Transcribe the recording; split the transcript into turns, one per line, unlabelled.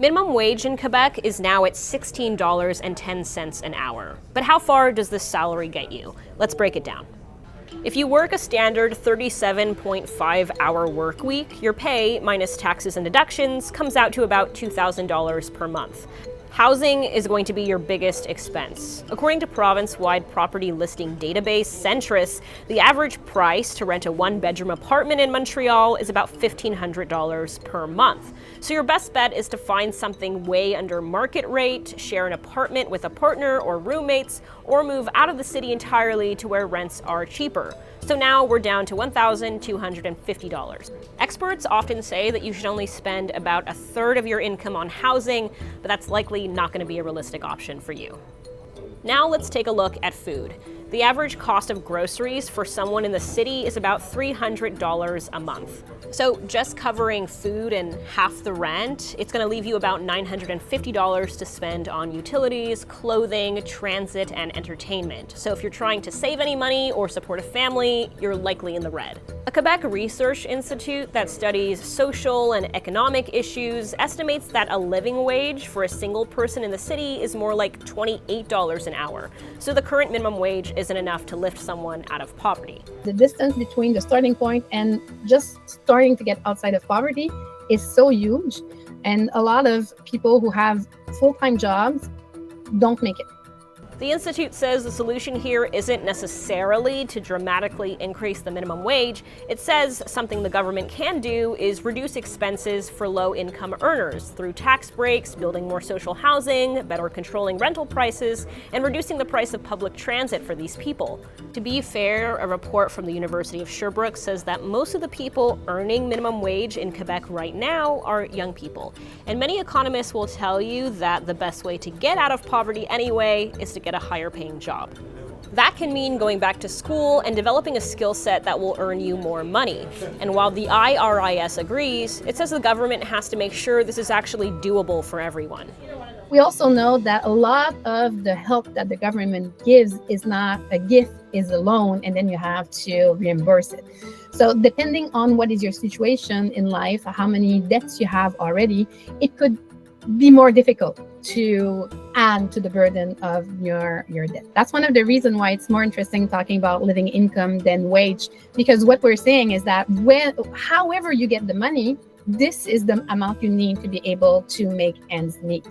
Minimum wage in Quebec is now at $16.10 an hour. But how far does this salary get you? Let's break it down. If you work a standard 37.5-hour work week, your pay, minus taxes and deductions, comes out to about $2,000 per month. Housing is going to be your biggest expense. According to province-wide property listing database Centris, the average price to rent a one-bedroom apartment in Montreal is about $1,500 per month. So your best bet is to find something way under market rate, share an apartment with a partner or roommates, or move out of the city entirely to where rents are cheaper. So now we're down to $1,250. Experts often say that you should only spend about a third of your income on housing, but that's likely not going to be a realistic option for you. Now let's take a look at food. The average cost of groceries for someone in the city is about $300 a month. So just covering food and half the rent, it's going to leave you about $950 to spend on utilities, clothing, transit, and entertainment. So if you're trying to save any money or support a family, you're likely in the red. A Quebec research institute that studies social and economic issues estimates that a living wage for a single person in the city is more like $28 an hour. So the current minimum wage isn't enough to lift someone out of poverty.
The distance between the starting point and just starting to get outside of poverty is so huge, and a lot of people who have full-time jobs don't make it.
The Institute says the solution here isn't necessarily to dramatically increase the minimum wage. It says something the government can do is reduce expenses for low-income earners through tax breaks, building more social housing, better controlling rental prices, and reducing the price of public transit for these people. To be fair, a report from the University of Sherbrooke says that most of the people earning minimum wage in Quebec right now are young people. And many economists will tell you that the best way to get out of poverty anyway is to get a higher paying job. That can mean going back to school and developing a skill set that will earn you more money. And while the IRIS agrees, it says the government has to make sure this is actually doable for everyone.
We also know that a lot of the help that the government gives is not a gift, is a loan, and then you have to reimburse it. So depending on what is your situation in life, how many debts you have already, it could be more difficult to add to the burden of your debt. That's one of the reasons why it's more interesting talking about living income than wage, because what we're saying is that however you get the money, this is the amount you need to be able to make ends meet.